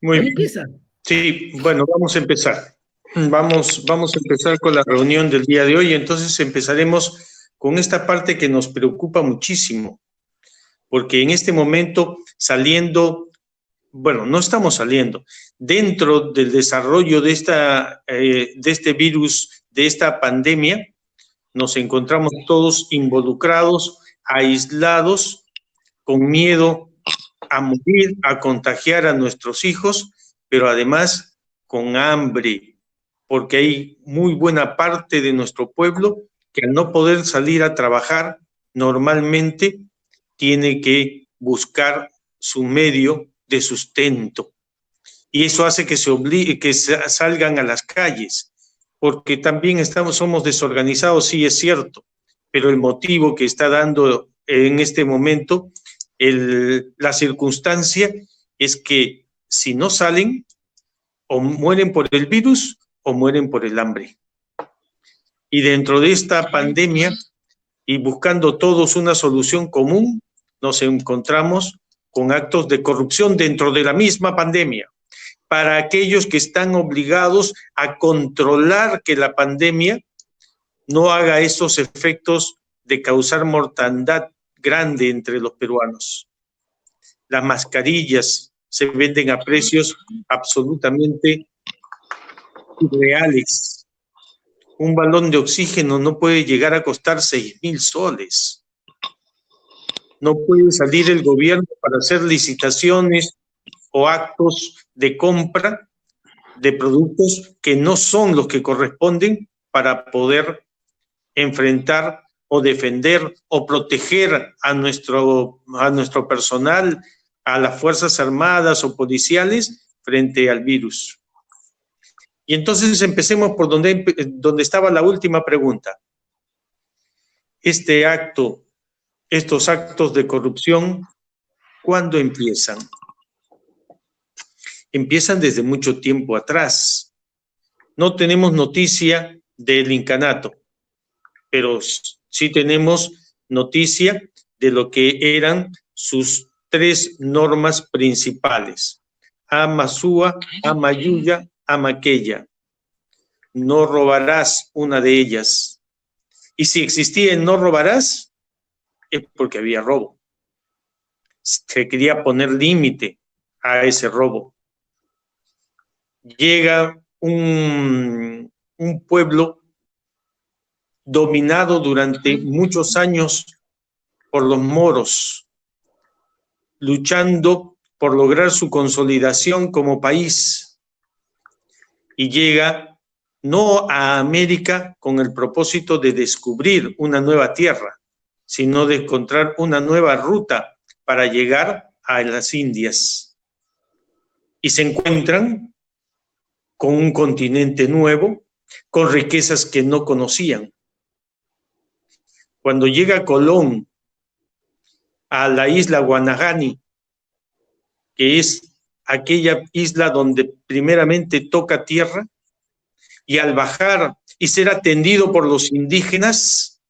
Muy bien. Empieza. Sí, bueno, vamos a empezar. Vamos a empezar con la reunión del día de hoy. Entonces empezaremos con esta parte que nos preocupa muchísimo, porque en este momento no estamos saliendo. Dentro del desarrollo de este virus, de esta pandemia, nos encontramos todos involucrados, aislados, con miedo a morir, a contagiar a nuestros hijos, pero además con hambre, porque hay muy buena parte de nuestro pueblo que al no poder salir a trabajar normalmente tiene que buscar su medio de sustento. Y eso hace que salgan a las calles, porque también somos desorganizados, sí es cierto, pero el motivo que está dando en este momento la circunstancia es que si no salen, o mueren por el virus o mueren por el hambre. Y dentro de esta pandemia, y buscando todos una solución común, nos encontramos con actos de corrupción dentro de la misma pandemia. Para aquellos que están obligados a controlar que la pandemia no haga esos efectos de causar mortandad grande entre los peruanos. Las mascarillas se venden a precios absolutamente irreales. Un balón de oxígeno no puede llegar a costar 6.000 soles. No puede salir el gobierno para hacer licitaciones o actos de compra de productos que no son los que corresponden para poder enfrentar o defender o proteger a nuestro personal, a las Fuerzas Armadas o policiales frente al virus. Y entonces empecemos por donde estaba la última pregunta. Estos actos de corrupción, ¿cuándo empiezan? Empiezan desde mucho tiempo atrás. No tenemos noticia del incanato, pero sí tenemos noticia de lo que eran sus 3 normas principales: Amasúa, Amayuya, Amaqueya. No robarás, una de ellas. Y si existía el no robarás, es porque había robo. Se quería poner límite a ese robo. Llega un pueblo dominado durante muchos años por los moros, luchando por lograr su consolidación como país, y llega no a América con el propósito de descubrir una nueva tierra, sino de encontrar una nueva ruta para llegar a las Indias. Y se encuentran con un continente nuevo, con riquezas que no conocían. Cuando llega Colón a la isla Guanahani, que es aquella isla donde primeramente toca tierra, y al bajar y ser atendido por los indígenas,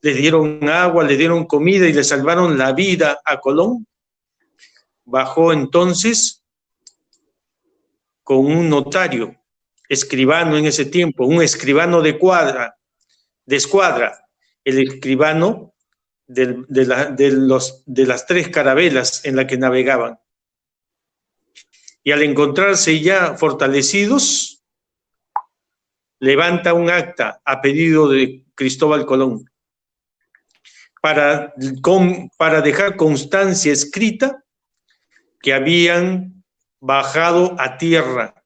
le dieron agua, le dieron comida y le salvaron la vida a Colón. Bajó entonces con un notario, escribano en ese tiempo, un escribano de escuadra, el escribano de las 3 carabelas en las que navegaban. Y al encontrarse ya fortalecidos, levanta un acta a pedido de Cristóbal Colón para dejar constancia escrita que habían bajado a tierra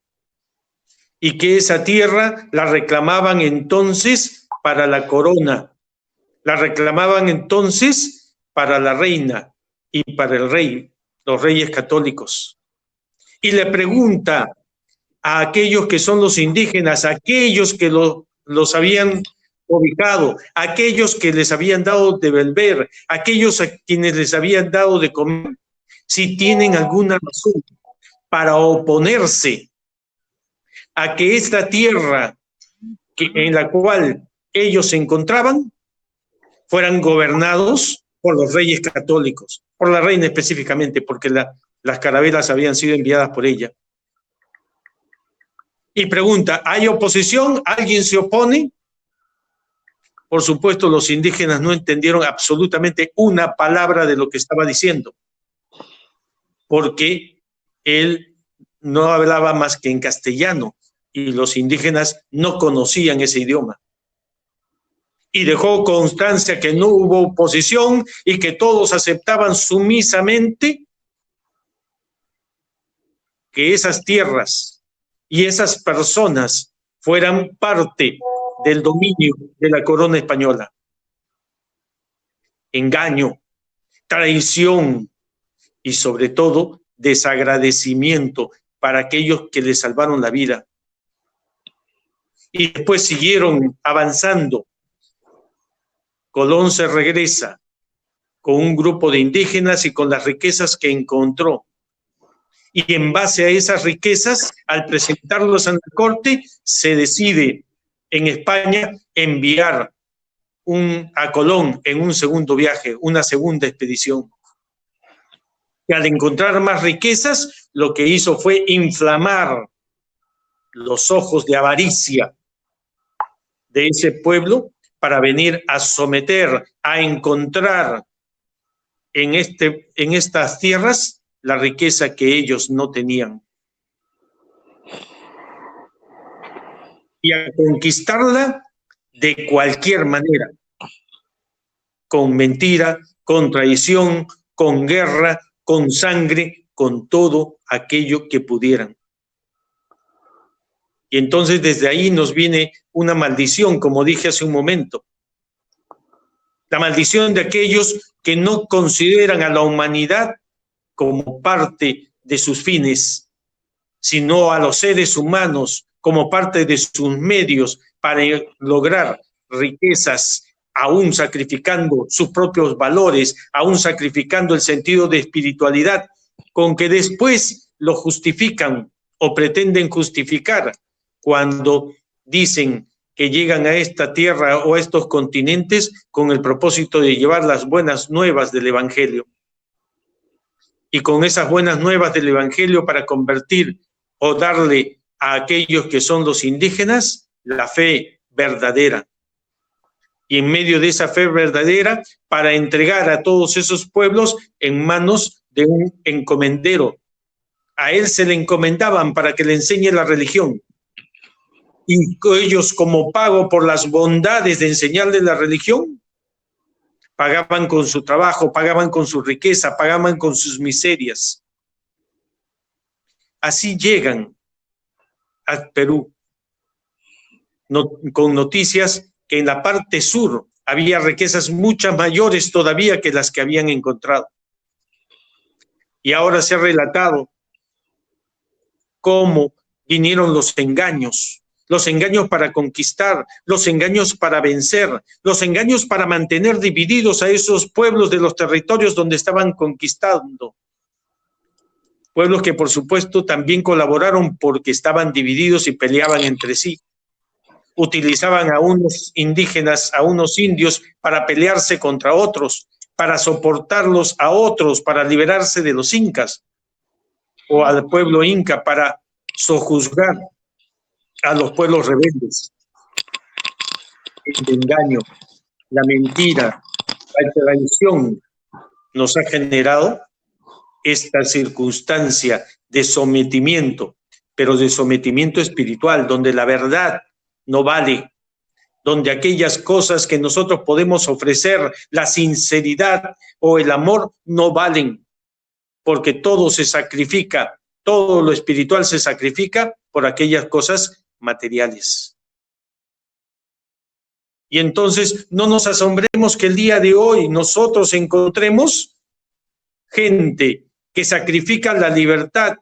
y que esa tierra la reclamaban entonces para la corona, la reclamaban entonces para la reina y para el rey, los reyes católicos. Y le pregunta a aquellos que son los indígenas, a aquellos que los habían ubicado, a aquellos que les habían dado de beber, a aquellos a quienes les habían dado de comer, si tienen alguna razón para oponerse a que esta tierra en la cual ellos se encontraban fueran gobernados por los reyes católicos. por la reina específicamente, porque las carabelas habían sido enviadas por ella. Y pregunta, ¿hay oposición? ¿Alguien se opone? Por supuesto, los indígenas no entendieron absolutamente una palabra de lo que estaba diciendo, porque él no hablaba más que en castellano y los indígenas no conocían ese idioma. Y dejó constancia que no hubo oposición y que todos aceptaban sumisamente que esas tierras y esas personas fueran parte del dominio de la corona española. Engaño, traición y sobre todo desagradecimiento para aquellos que le salvaron la vida. Y después siguieron avanzando. Colón se regresa con un grupo de indígenas y con las riquezas que encontró. Y en base a esas riquezas, al presentarlos en la corte, se decide en España enviar a Colón en un segundo viaje, una segunda expedición. Y al encontrar más riquezas, lo que hizo fue inflamar los ojos de avaricia de ese pueblo para venir a someter, a encontrar en estas tierras la riqueza que ellos no tenían. Y a conquistarla de cualquier manera, con mentira, con traición, con guerra, con sangre, con todo aquello que pudieran. Y entonces desde ahí nos viene una maldición, como dije hace un momento. La maldición de aquellos que no consideran a la humanidad como parte de sus fines, sino a los seres humanos como parte de sus medios para lograr riquezas, aún sacrificando sus propios valores, aún sacrificando el sentido de espiritualidad, con que después lo justifican o pretenden justificar cuando dicen que llegan a esta tierra o a estos continentes con el propósito de llevar las buenas nuevas del Evangelio. Y con esas buenas nuevas del Evangelio para convertir o darle a aquellos que son los indígenas la fe verdadera. Y en medio de esa fe verdadera, para entregar a todos esos pueblos en manos de un encomendero. A él se le encomendaban para que le enseñe la religión. Y ellos, como pago por las bondades de enseñarle la religión, pagaban con su trabajo, pagaban con su riqueza, pagaban con sus miserias. Así llegan a Perú, con noticias que en la parte sur había riquezas muchas mayores todavía que las que habían encontrado. Y ahora se ha relatado cómo vinieron los engaños para conquistar, los engaños para vencer, los engaños para mantener divididos a esos pueblos de los territorios donde estaban conquistando. Pueblos que por supuesto también colaboraron porque estaban divididos y peleaban entre sí. Utilizaban a unos indígenas, a unos indios para pelearse contra otros, para soportarlos a otros, para liberarse de los incas, o al pueblo inca para sojuzgar a los pueblos rebeldes. El engaño, la mentira, la traición nos ha generado esta circunstancia de sometimiento, pero de sometimiento espiritual, donde la verdad no vale, donde aquellas cosas que nosotros podemos ofrecer, la sinceridad o el amor, no valen, porque todo se sacrifica, todo lo espiritual se sacrifica por aquellas cosas materiales. Y entonces no nos asombremos que el día de hoy nosotros encontremos gente que sacrifica la libertad,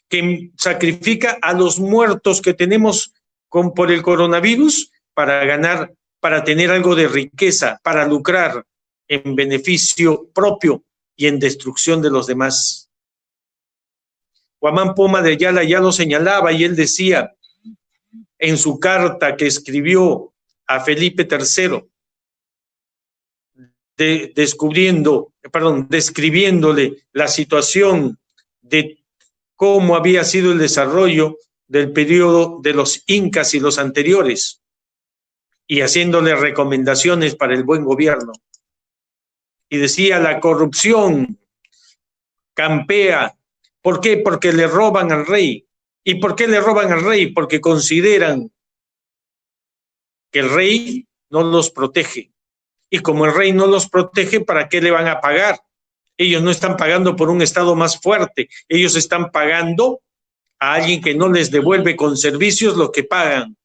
que sacrifica a los muertos que tenemos por el coronavirus para ganar, para tener algo de riqueza, para lucrar en beneficio propio y en destrucción de los demás. Guamán Poma de Ayala ya lo señalaba y él decía en su carta que escribió a Felipe III, describiéndole la situación de cómo había sido el desarrollo del periodo de los incas y los anteriores, y haciéndole recomendaciones para el buen gobierno. Y decía, la corrupción campea. ¿Por qué? Porque le roban al rey. ¿Y por qué le roban al rey? Porque consideran que el rey no los protege. Y como el rey no los protege, ¿para qué le van a pagar? Ellos no están pagando por un Estado más fuerte. Ellos están pagando a alguien que no les devuelve con servicios lo que pagan.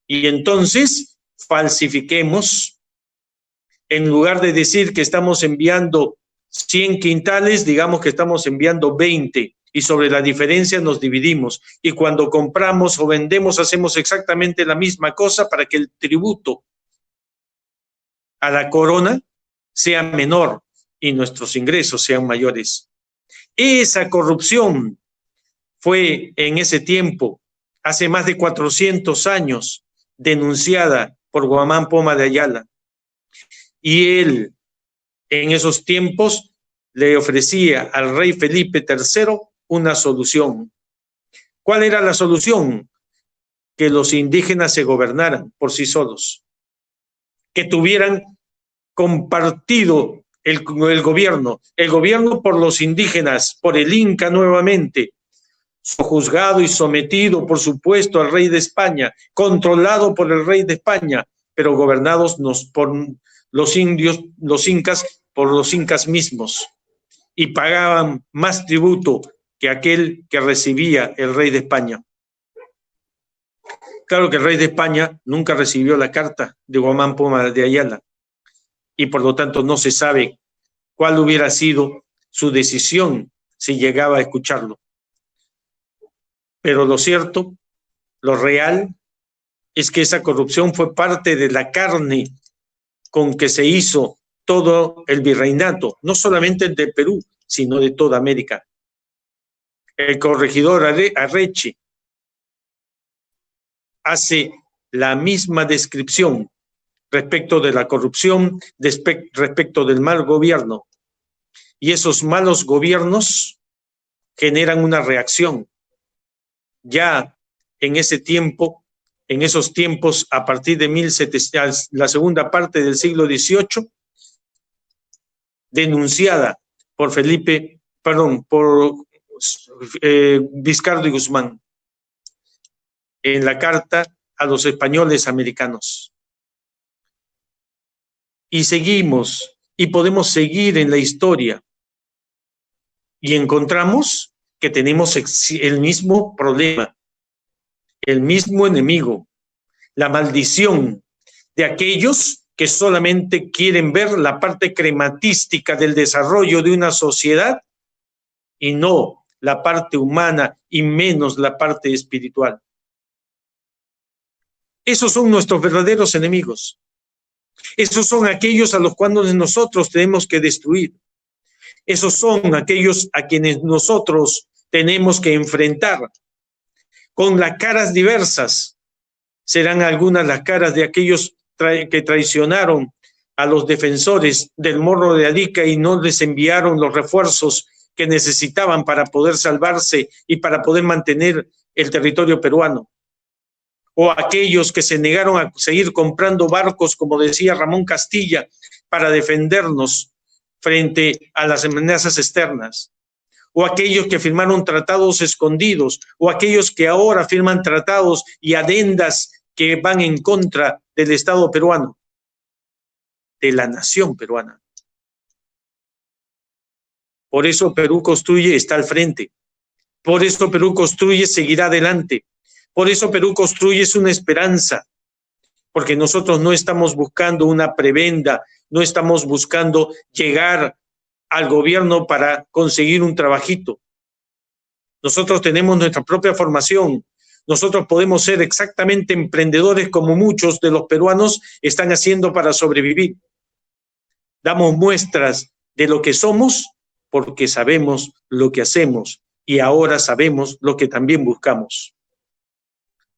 Y entonces falsifiquemos. En lugar de decir que estamos enviando 100 quintales, digamos que estamos enviando 20 y sobre la diferencia nos dividimos. Y cuando compramos o vendemos hacemos exactamente la misma cosa para que el tributo a la corona sea menor y nuestros ingresos sean mayores. Esa corrupción fue en ese tiempo, hace más de 400 años, denunciada por Guamán Poma de Ayala. Y él, en esos tiempos, le ofrecía al rey Felipe III una solución. ¿Cuál era la solución? Que los indígenas se gobernaran por sí solos, que tuvieran compartido el gobierno por los indígenas, por el Inca nuevamente, juzgado y sometido, por supuesto, al rey de España, controlado por el rey de España, pero gobernados por los indios, los incas, por los incas mismos, y pagaban más tributo que aquel que recibía el rey de España. Claro que el rey de España nunca recibió la carta de Guamán Poma de Ayala, y por lo tanto no se sabe cuál hubiera sido su decisión si llegaba a escucharlo. Pero lo cierto, lo real, es que esa corrupción fue parte de la carne con que se hizo todo el virreinato, no solamente el de Perú, sino de toda América. El corregidor Arrechi hace la misma descripción respecto de la corrupción, respecto del mal gobierno. Y esos malos gobiernos generan una reacción. Ya en ese tiempo, en esos tiempos, a partir de la segunda parte del siglo XVIII, denunciada por Vizcardo y Guzmán en la carta a los españoles americanos. Y seguimos, y podemos seguir en la historia, y encontramos que tenemos el mismo problema, el mismo enemigo, la maldición de aquellos que solamente quieren ver la parte crematística del desarrollo de una sociedad y no la parte humana y menos la parte espiritual. Esos son nuestros verdaderos enemigos. Esos son aquellos a los cuales nosotros tenemos que destruir. Esos son aquellos a quienes nosotros tenemos que enfrentar con las caras diversas. Serán algunas las caras de aquellos que traicionaron a los defensores del Morro de Arica y no les enviaron los refuerzos que necesitaban para poder salvarse y para poder mantener el territorio peruano. O aquellos que se negaron a seguir comprando barcos, como decía Ramón Castilla, para defendernos frente a las amenazas externas. O aquellos que firmaron tratados escondidos, o aquellos que ahora firman tratados y adendas que van en contra del Estado peruano, de la nación peruana. Por eso Perú Construye está al frente. Por eso Perú Construye seguirá adelante. Por eso Perú Construye es una esperanza. Porque nosotros no estamos buscando una prebenda, no estamos buscando llegar al gobierno para conseguir un trabajito. Nosotros tenemos nuestra propia formación. Nosotros podemos ser exactamente emprendedores como muchos de los peruanos están haciendo para sobrevivir. Damos muestras de lo que somos porque sabemos lo que hacemos y ahora sabemos lo que también buscamos.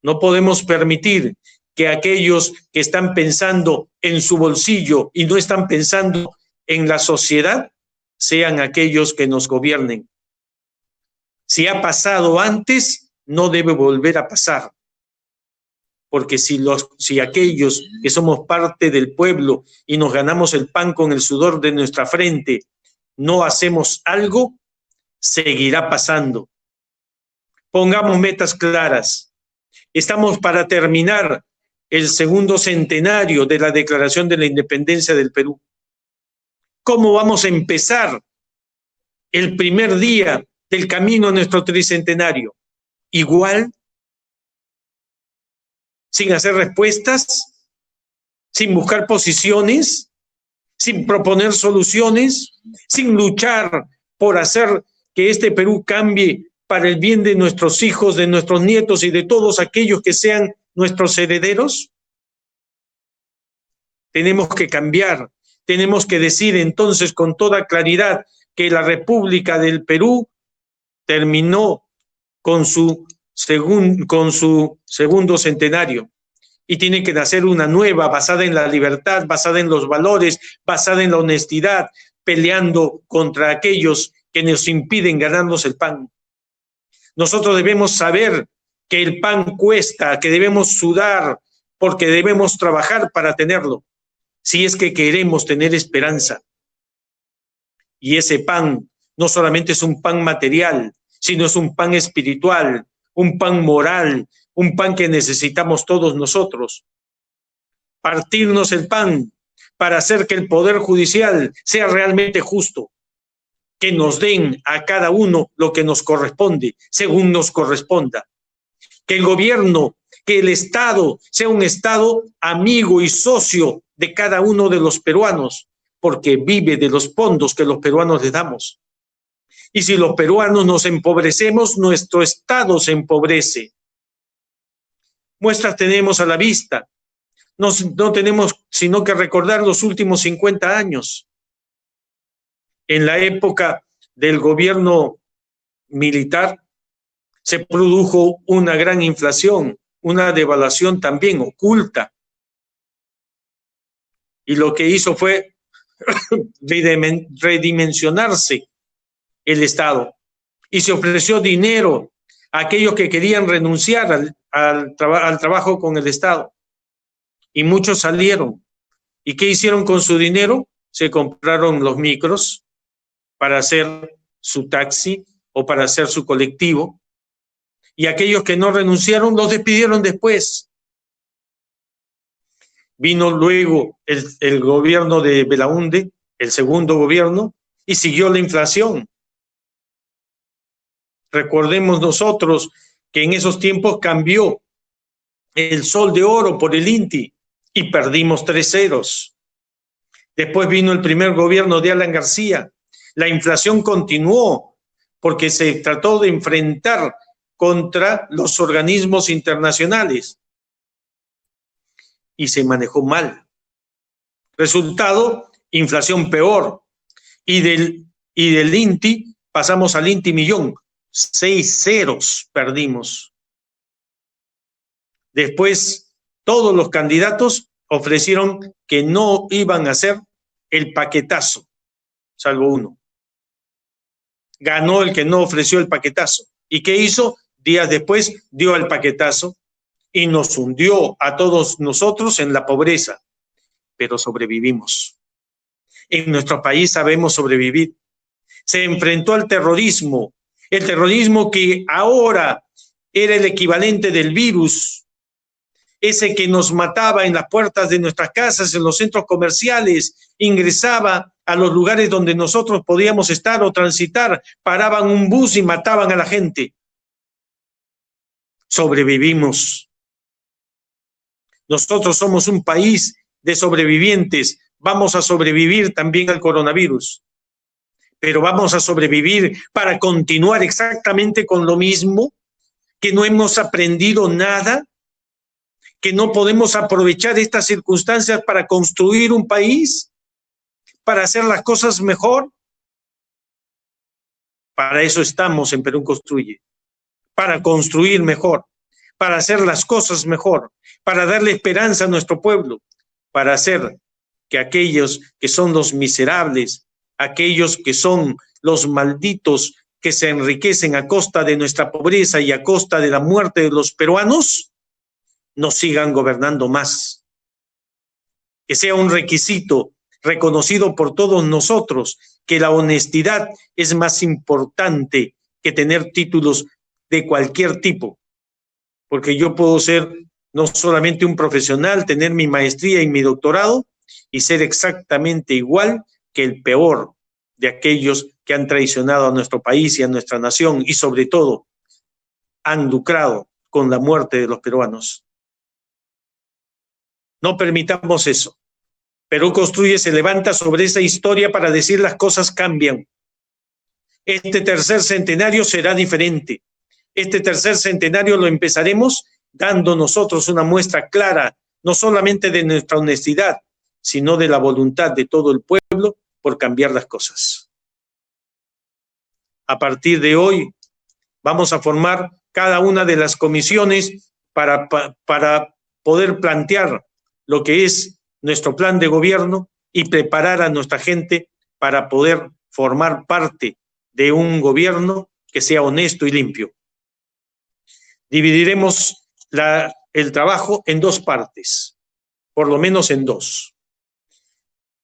No podemos permitir que aquellos que están pensando en su bolsillo y no están pensando en la sociedad sean aquellos que nos gobiernen. Si ha pasado antes, no debe volver a pasar. Porque si aquellos que somos parte del pueblo y nos ganamos el pan con el sudor de nuestra frente, no hacemos algo, seguirá pasando. Pongamos metas claras. Estamos para terminar el segundo centenario de la Declaración de la Independencia del Perú. ¿Cómo vamos a empezar el primer día del camino a nuestro tricentenario? Igual, sin hacer respuestas, sin buscar posiciones, sin proponer soluciones, sin luchar por hacer que este Perú cambie para el bien de nuestros hijos, de nuestros nietos y de todos aquellos que sean nuestros herederos. Tenemos que cambiar, tenemos que decir entonces con toda claridad que la República del Perú terminó con su segundo centenario y tiene que nacer una nueva basada en la libertad, basada en los valores, basada en la honestidad, peleando contra aquellos que nos impiden ganarnos el pan. Nosotros debemos saber que el pan cuesta, que debemos sudar, porque debemos trabajar para tenerlo, si es que queremos tener esperanza. Y ese pan no solamente es un pan material, sino es un pan espiritual, un pan moral, un pan que necesitamos todos nosotros. Partirnos el pan para hacer que el Poder Judicial sea realmente justo, que nos den a cada uno lo que nos corresponde, según nos corresponda. Que el gobierno, que el Estado sea un Estado amigo y socio de cada uno de los peruanos, porque vive de los fondos que los peruanos le damos. Y si los peruanos nos empobrecemos, nuestro Estado se empobrece. Muestras tenemos a la vista. No tenemos sino que recordar los últimos 50 años. En la época del gobierno militar se produjo una gran inflación, una devaluación también oculta. Y lo que hizo fue redimensionarse el Estado. Y se ofreció dinero a aquellos que querían renunciar al trabajo con el Estado. Y muchos salieron. ¿Y qué hicieron con su dinero? Se compraron los micros para hacer su taxi o para hacer su colectivo. Y aquellos que no renunciaron los despidieron después. Vino luego el gobierno de Belaúnde, el segundo gobierno, y siguió la inflación. Recordemos nosotros que en esos tiempos cambió el sol de oro por el INTI y perdimos 3 ceros. Después vino el primer gobierno de Alan García. La inflación continuó porque se trató de enfrentar contra los organismos internacionales y se manejó mal. Resultado, inflación peor. Y del INTI pasamos al INTI millón. 6 ceros perdimos. Después, todos los candidatos ofrecieron que no iban a hacer el paquetazo, salvo uno. Ganó el que no ofreció el paquetazo. ¿Y qué hizo? Días después dio el paquetazo y nos hundió a todos nosotros en la pobreza. Pero sobrevivimos. En nuestro país sabemos sobrevivir. Se enfrentó al terrorismo. El terrorismo que ahora era el equivalente del virus, ese que nos mataba en las puertas de nuestras casas, en los centros comerciales, ingresaba a los lugares donde nosotros podíamos estar o transitar, paraban un bus y mataban a la gente. Sobrevivimos. Nosotros somos un país de sobrevivientes. Vamos a sobrevivir también al coronavirus. Pero vamos a sobrevivir para continuar exactamente con lo mismo, que no hemos aprendido nada, que no podemos aprovechar estas circunstancias para construir un país, para hacer las cosas mejor. Para eso estamos en Perú Construye, para construir mejor, para hacer las cosas mejor, para darle esperanza a nuestro pueblo, para hacer que aquellos que son los miserables, aquellos que son los malditos que se enriquecen a costa de nuestra pobreza y a costa de la muerte de los peruanos, no sigan gobernando más. Que sea un requisito reconocido por todos nosotros, que la honestidad es más importante que tener títulos de cualquier tipo, porque yo puedo ser no solamente un profesional, tener mi maestría y mi doctorado y ser exactamente igual que el peor de aquellos que han traicionado a nuestro país y a nuestra nación y sobre todo han lucrado con la muerte de los peruanos. No permitamos eso. Perú Construye se levanta sobre esa historia para decir las cosas cambian. Este tercer centenario será diferente. Este tercer centenario lo empezaremos dando nosotros una muestra clara, no solamente de nuestra honestidad, sino de la voluntad de todo el pueblo por cambiar las cosas. A partir de hoy vamos a formar cada una de las comisiones para poder plantear lo que es nuestro plan de gobierno y preparar a nuestra gente para poder formar parte de un gobierno que sea honesto y limpio. Dividiremos el trabajo en dos partes, por lo menos en dos.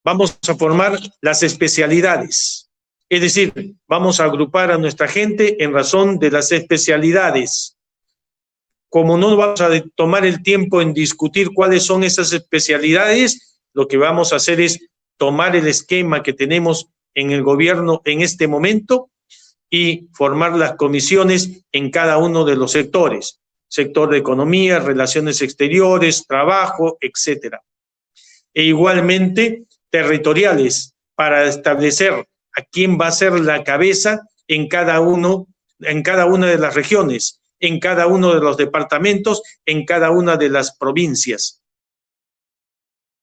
Vamos a formar las especialidades, es decir, vamos a agrupar a nuestra gente en razón de las especialidades. Como no vamos a tomar el tiempo en discutir cuáles son esas especialidades, lo que vamos a hacer es tomar el esquema que tenemos en el gobierno en este momento y formar las comisiones en cada uno de los sectores, sector de economía, relaciones exteriores, trabajo, etcétera. E igualmente territoriales para establecer a quién va a ser la cabeza en cada una de las regiones, en cada uno de los departamentos, en cada una de las provincias,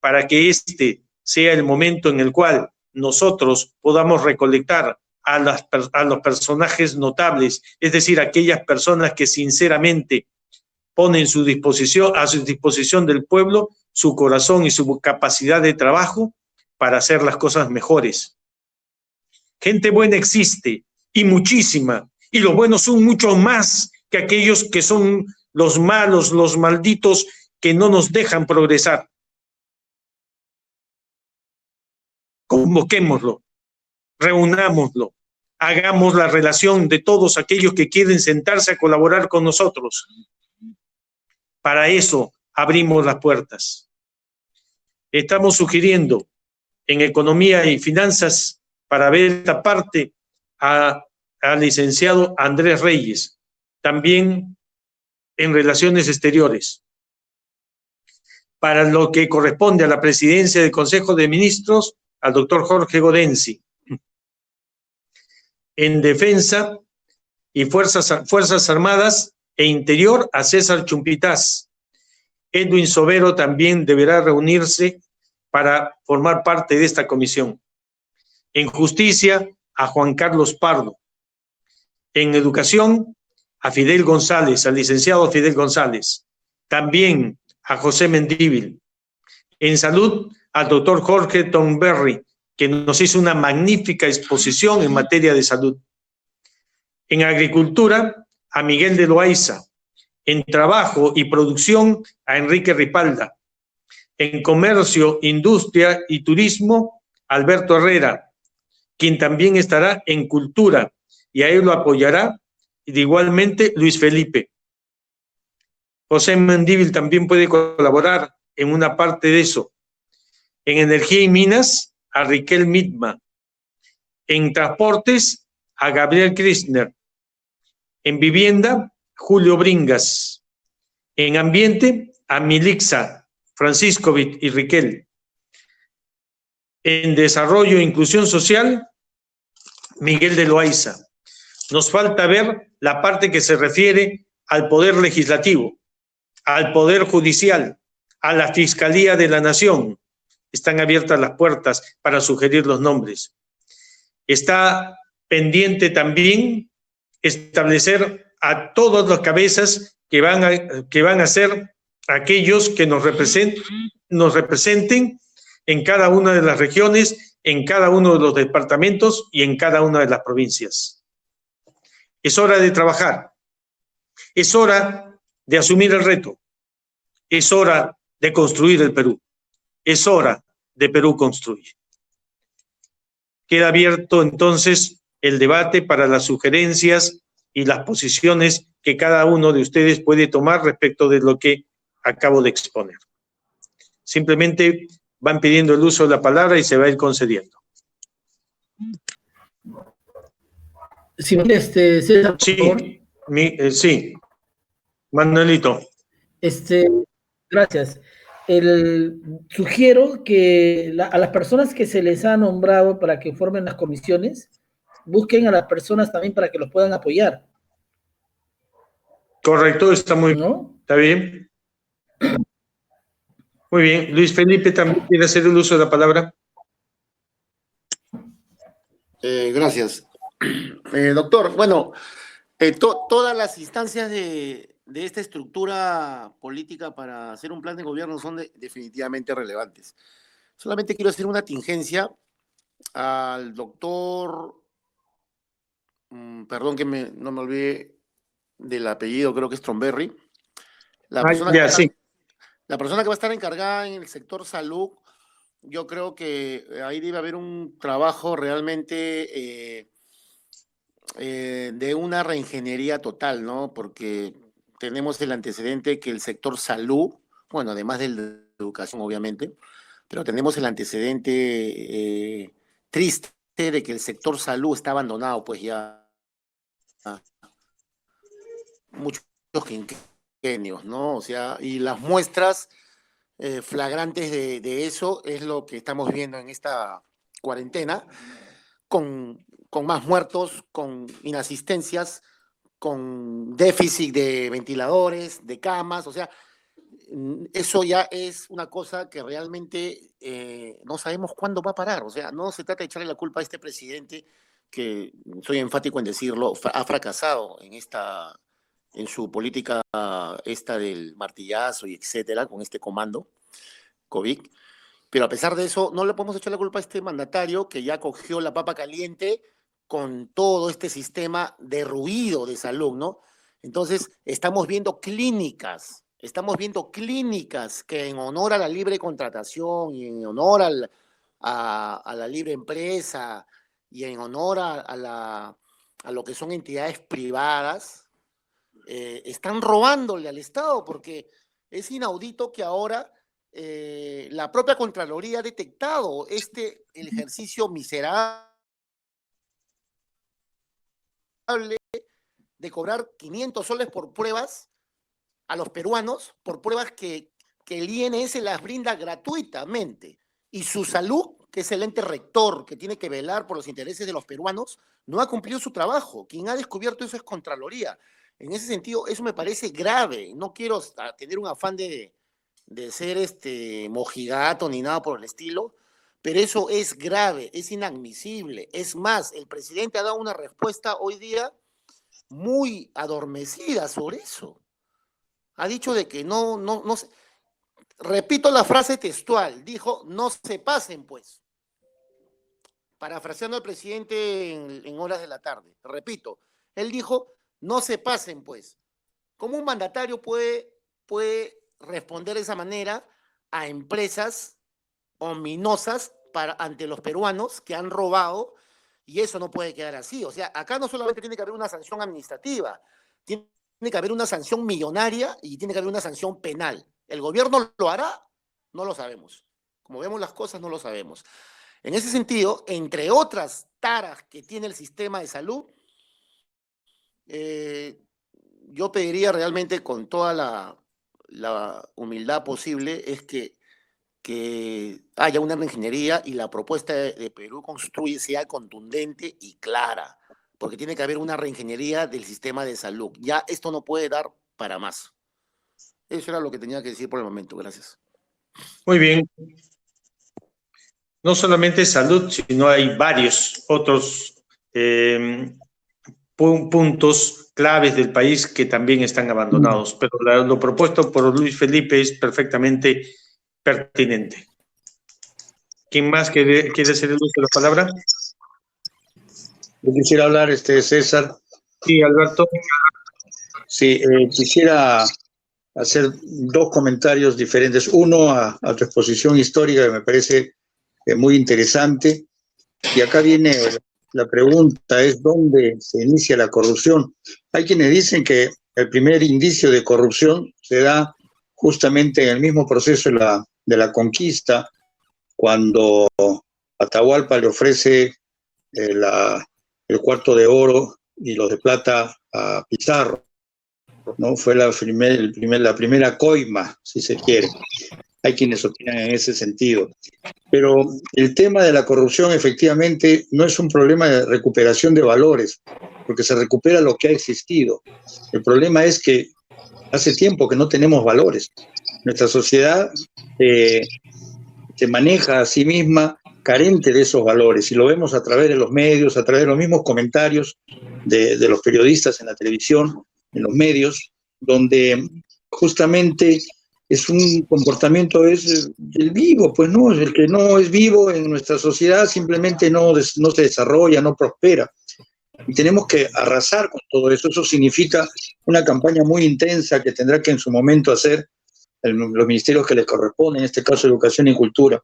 para que este sea el momento en el cual nosotros podamos recolectar a los personajes notables, es decir, aquellas personas que sinceramente ponen a su disposición del pueblo su corazón y su capacidad de trabajo para hacer las cosas mejores. Gente buena existe, y muchísima, y los buenos son mucho más que aquellos que son los malos, los malditos, que no nos dejan progresar. Convoquémoslo, reunámoslo, hagamos la relación de todos aquellos que quieren sentarse a colaborar con nosotros. Para eso abrimos las puertas. Estamos sugiriendo en Economía y Finanzas, para ver esta parte, al licenciado Andrés Reyes, también en Relaciones Exteriores. Para lo que corresponde a la presidencia del Consejo de Ministros, al doctor Jorge Godensi. En Defensa y Fuerzas Armadas e Interior, a César Chumpitaz. Edwin Sobero también deberá reunirse para formar parte de esta comisión. En Justicia, a Juan Carlos Pardo. En Educación, a Fidel González, al licenciado Fidel González. También a José Mendívil. En Salud, al doctor Jorge Thornberry, que nos hizo una magnífica exposición en materia de salud. En Agricultura, a Miguel de Loaiza. En Trabajo y Producción, a Enrique Ripalda. En Comercio, Industria y Turismo, Alberto Herrera, quien también estará en Cultura, y a él lo apoyará igualmente Luis Felipe. José Mendívil también puede colaborar en una parte de eso. En Energía y Minas, a Riquel Mitma. En Transportes, a Gabriel Kirchner. En Vivienda, Julio Bringas. En Ambiente, a Milixa, Francisco y Riquel. En Desarrollo e Inclusión Social, Miguel de Loaiza. Nos falta ver la parte que se refiere al Poder Legislativo, al Poder Judicial, a la Fiscalía de la Nación. Están abiertas las puertas para sugerir los nombres. Está pendiente también establecer a todos los cabezas que van a ser aquellos que nos representen en cada una de las regiones, en cada uno de los departamentos y en cada una de las provincias. Es hora de trabajar, es hora de asumir el reto, es hora de construir el Perú, es hora de Perú construir. Queda abierto entonces el debate para las sugerencias y las posiciones que cada uno de ustedes puede tomar respecto de lo que acabo de exponer. Simplemente van pidiendo el uso de la palabra y se va a ir concediendo. Sí, César, por favor. Sí, Manuelito. Gracias. Sugiero que a las personas que se les ha nombrado para que formen las comisiones, busquen a las personas también para que los puedan apoyar. Correcto, está muy bien. ¿No? ¿Está bien? Muy bien. Luis Felipe también quiere hacer el uso de la palabra. Gracias. Doctor, bueno, todas las instancias de esta estructura política para hacer un plan de gobierno son definitivamente relevantes. Solamente quiero hacer una tingencia al doctor, perdón que no me olvidé del apellido, creo que es Stromberry. La persona que va a estar encargada en el sector salud, yo creo que ahí debe haber un trabajo realmente de una reingeniería total, ¿no? Porque tenemos el antecedente que el sector salud, bueno, además de la educación, obviamente, pero tenemos el antecedente triste de que el sector salud está abandonado, pues ya muchos quinquenios, ¿no? O sea, y las muestras flagrantes de eso es lo que estamos viendo en esta cuarentena, con más muertos, con inasistencias, con déficit de ventiladores, de camas, o sea, eso ya es una cosa que realmente no sabemos cuándo va a parar. O sea, no se trata de echarle la culpa a este presidente, que soy enfático en decirlo, ha fracasado en su política esta del martillazo y etcétera, con este comando COVID. Pero a pesar de eso, no le podemos echar la culpa a este mandatario que ya cogió la papa caliente con todo este sistema derruido de salud, ¿no? Entonces, estamos viendo clínicas que en honor a la libre contratación y en honor a la libre empresa y en honor a lo que son entidades privadas, están robándole al Estado, porque es inaudito que ahora la propia Contraloría ha detectado el ejercicio miserable de cobrar 500 soles por pruebas a los peruanos, por pruebas que el INS las brinda gratuitamente. Y su salud, que es el ente rector, que tiene que velar por los intereses de los peruanos, no ha cumplido su trabajo. Quien ha descubierto eso es Contraloría. En ese sentido, eso me parece grave. No quiero tener un afán de ser mojigato ni nada por el estilo, pero eso es grave, es inadmisible. Es más, el presidente ha dado una respuesta hoy día muy adormecida sobre eso. Ha dicho de que no repito la frase textual, dijo, no se pasen pues, parafraseando al presidente en horas de la tarde. Repito, él dijo, no se pasen pues. ¿Cómo un mandatario puede responder de esa manera a empresas ominosas ante los peruanos que han robado? Y eso no puede quedar así. O sea, acá no solamente tiene que haber una sanción administrativa, tiene que haber una sanción millonaria y tiene que haber una sanción penal. ¿El gobierno lo hará? No lo sabemos. Como vemos las cosas, no lo sabemos. En ese sentido, entre otras taras que tiene el sistema de salud, yo pediría realmente con toda la humildad posible es que haya una reingeniería y la propuesta de Perú Construye sea contundente y clara, porque tiene que haber una reingeniería del sistema de salud. Ya esto no puede dar para más. Eso era lo que tenía que decir por el momento. Gracias. Muy bien. No solamente salud, sino hay varios otros puntos claves del país que también están abandonados, pero lo propuesto por Luis Felipe es perfectamente pertinente. ¿Quién más quiere hacer el uso de la palabra? Yo quisiera hablar, César. Sí, Alberto. Sí, quisiera hacer dos comentarios diferentes. Uno a tu exposición histórica, que me parece muy interesante. Y acá viene la pregunta, es ¿dónde se inicia la corrupción? Hay quienes dicen que el primer indicio de corrupción se da justamente en el mismo proceso de la conquista, cuando Atahualpa le ofrece el cuarto de oro y los de plata a Pizarro, ¿no? Fue la primera coima, si se quiere. Hay quienes opinan en ese sentido. Pero el tema de la corrupción efectivamente no es un problema de recuperación de valores, porque se recupera lo que ha existido. El problema es que hace tiempo que no tenemos valores. Nuestra sociedad se maneja a sí misma carente de esos valores, y lo vemos a través de los medios, a través de los mismos comentarios de los periodistas en la televisión, en los medios, donde justamente es un comportamiento del vivo, pues no, el que no es vivo en nuestra sociedad simplemente no se desarrolla, no prospera. Y tenemos que arrasar con todo eso. Eso significa una campaña muy intensa que tendrá que en su momento hacer los ministerios que les corresponden, en este caso Educación y Cultura.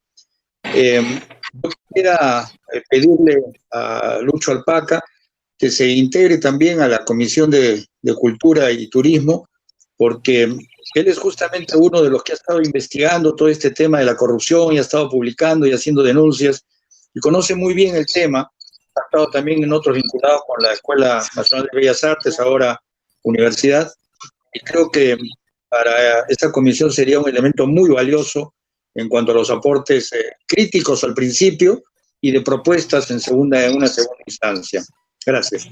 Yo quisiera pedirle a Lucho Alpaca que se integre también a la Comisión de Cultura y Turismo, porque él es justamente uno de los que ha estado investigando todo este tema de la corrupción y ha estado publicando y haciendo denuncias y conoce muy bien el tema. Ha estado también en otros vinculados con la Escuela Nacional de Bellas Artes, ahora universidad, y creo que para esta comisión sería un elemento muy valioso en cuanto a los aportes críticos al principio y de propuestas en una segunda instancia. Gracias.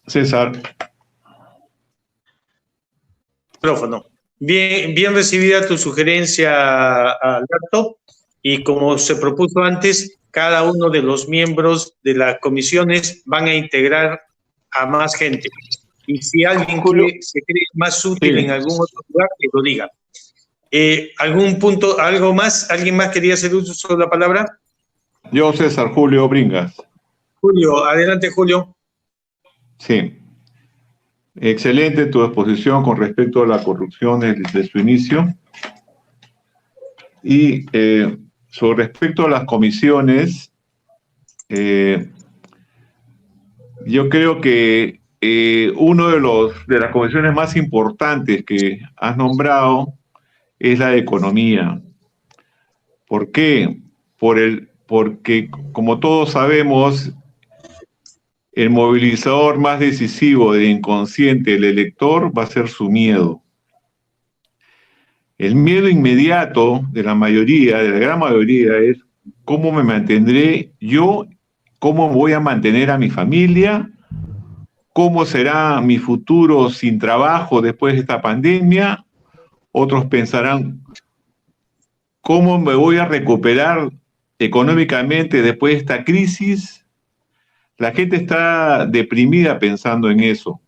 César. Micrófono. Bien recibida tu sugerencia, Alberto, y como se propuso antes, cada uno de los miembros de las comisiones van a integrar a más gente. Y si alguien se cree más útil en algún otro lugar, que lo diga. ¿Algún punto, algo más? ¿Alguien más quería hacer uso de la palabra? Yo, César, Julio Bringas. Julio, adelante, Julio. Sí. Excelente tu exposición con respecto a la corrupción desde su inicio. Y sobre respecto a las comisiones, yo creo que uno de las comisiones más importantes que has nombrado es la de Economía. ¿Por qué? Porque, como todos sabemos, el movilizador más decisivo del inconsciente del elector va a ser su miedo. El miedo inmediato de la mayoría, de la gran mayoría, es cómo me mantendré yo, cómo voy a mantener a mi familia, cómo será mi futuro sin trabajo después de esta pandemia. Otros pensarán, ¿cómo me voy a recuperar económicamente después de esta crisis? La gente está deprimida pensando en eso.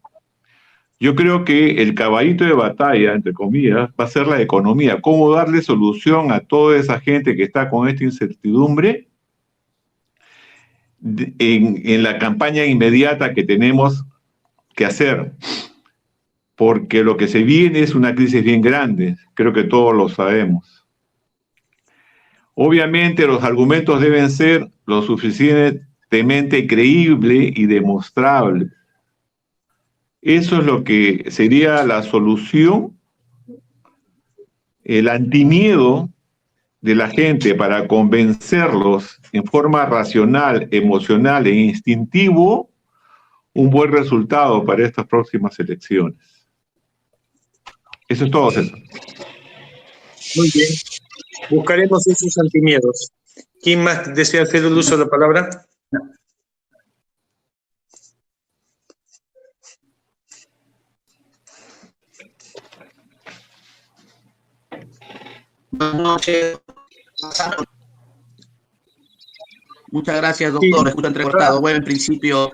Yo creo que el caballito de batalla, entre comillas, va a ser la economía. ¿Cómo darle solución a toda esa gente que está con esta incertidumbre en la campaña inmediata que tenemos que hacer? Porque lo que se viene es una crisis bien grande. Creo que todos lo sabemos. Obviamente los argumentos deben ser lo suficientemente creíbles y demostrables. Eso es lo que sería la solución, el antimiedo de la gente para convencerlos en forma racional, emocional e instintivo, un buen resultado para estas próximas elecciones. Eso es todo, César. Muy bien. Buscaremos esos antimiedos. ¿Quién más desea hacer el uso de la palabra? Buenas noches. Muchas gracias, doctor. Sí. Escucha entrecortado. Bueno, en principio.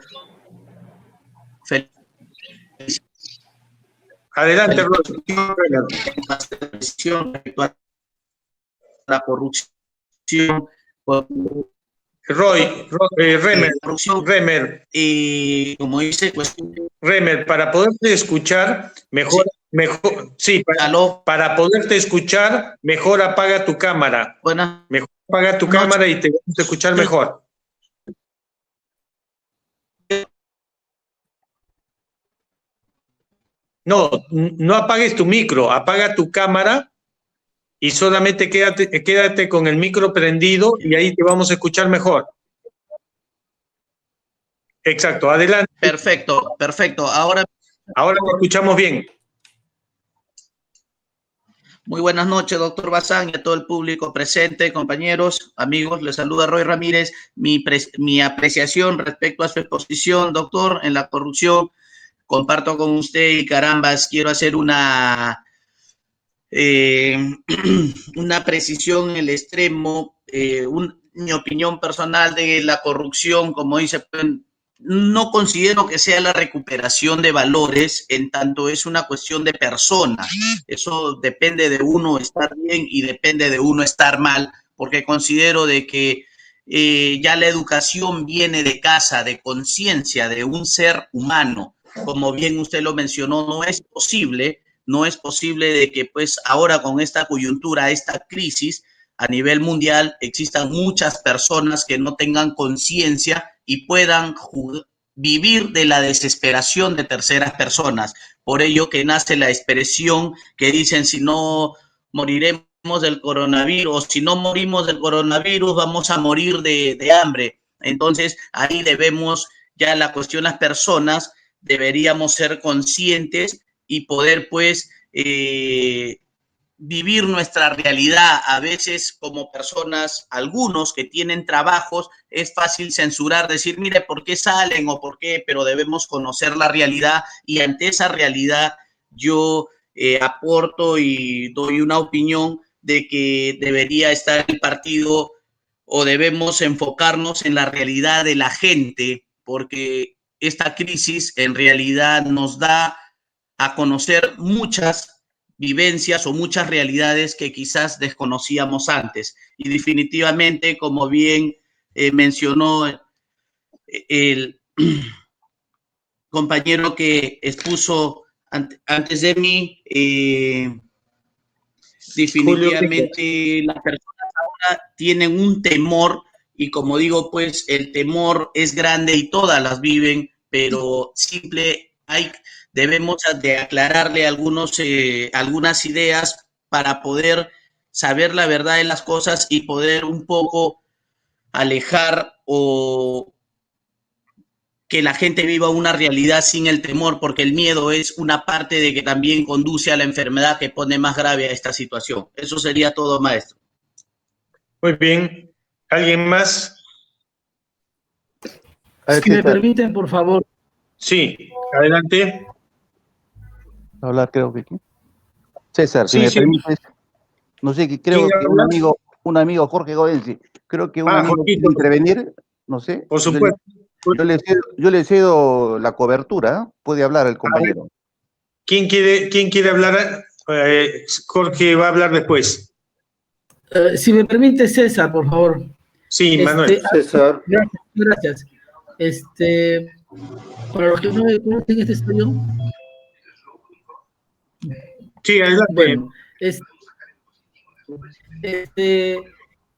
Adelante, la corrupción, Remer, corrupción, Remer, y como dice, pues, Remer, para poderte escuchar, mejor, sí, aló, para poderte escuchar, mejor apaga tu cámara. buenas Mejor apaga tu noches. cámara y te vamos a escuchar mejor. No, no apagues tu micro, apaga tu cámara y solamente quédate con el micro prendido y ahí te vamos a escuchar mejor. Exacto, adelante. Perfecto, perfecto. Ahora te escuchamos bien. muy buenas noches, doctor Bazán, y a todo el público presente, compañeros, amigos. Les saluda Roy Ramírez. Mi apreciación respecto a su exposición, doctor, en la corrupción, comparto con usted y carambas, quiero hacer una precisión en el extremo, mi opinión personal de la corrupción, como dice, no considero que sea la recuperación de valores, en tanto es una cuestión de persona. Eso depende de uno estar bien y depende de uno estar mal, porque considero de que ya la educación viene de casa, de conciencia, de un ser humano. Como bien usted lo mencionó, no es posible de que pues ahora con esta coyuntura, esta crisis a nivel mundial, existan muchas personas que no tengan conciencia y puedan vivir de la desesperación de terceras personas. Por ello que nace la expresión que dicen, si no moriremos del coronavirus, si no morimos del coronavirus, vamos a morir de hambre. Entonces, ahí debemos, ya la cuestión, las personas deberíamos ser conscientes y poder, pues, vivir nuestra realidad. A veces, como personas, algunos que tienen trabajos, es fácil censurar, decir, mire, ¿por qué salen o por qué? Pero debemos conocer la realidad y ante esa realidad yo aporto y doy una opinión de que debería estar el partido o debemos enfocarnos en la realidad de la gente, porque esta crisis en realidad nos da a conocer muchas vivencias o muchas realidades que quizás desconocíamos antes. Y definitivamente, como bien mencionó el compañero que expuso antes de mí, definitivamente las personas ahora tienen un temor y como digo, pues el temor es grande y todas las viven, pero debemos de aclararle algunas ideas para poder saber la verdad de las cosas y poder un poco alejar o que la gente viva una realidad sin el temor, porque el miedo es una parte de que también conduce a la enfermedad que pone más grave a esta situación. Eso sería todo, maestro. Muy bien. ¿Alguien más? Si me permiten, por favor. Sí, adelante. Hablar, creo que. César, si Sí, me sí. permites, no sé, que creo que un amigo Jorge Goenzi, creo que un amigo Jorgito, quiere intervenir, no sé. por supuesto. Yo le cedo la cobertura, puede hablar el compañero. ¿Quién quiere hablar? Jorge va a hablar después. Si me permite, César, por favor. Sí, Manuel. César. Gracias. Para los que no me conocen, este soy yo. Sí, adelante. Bueno,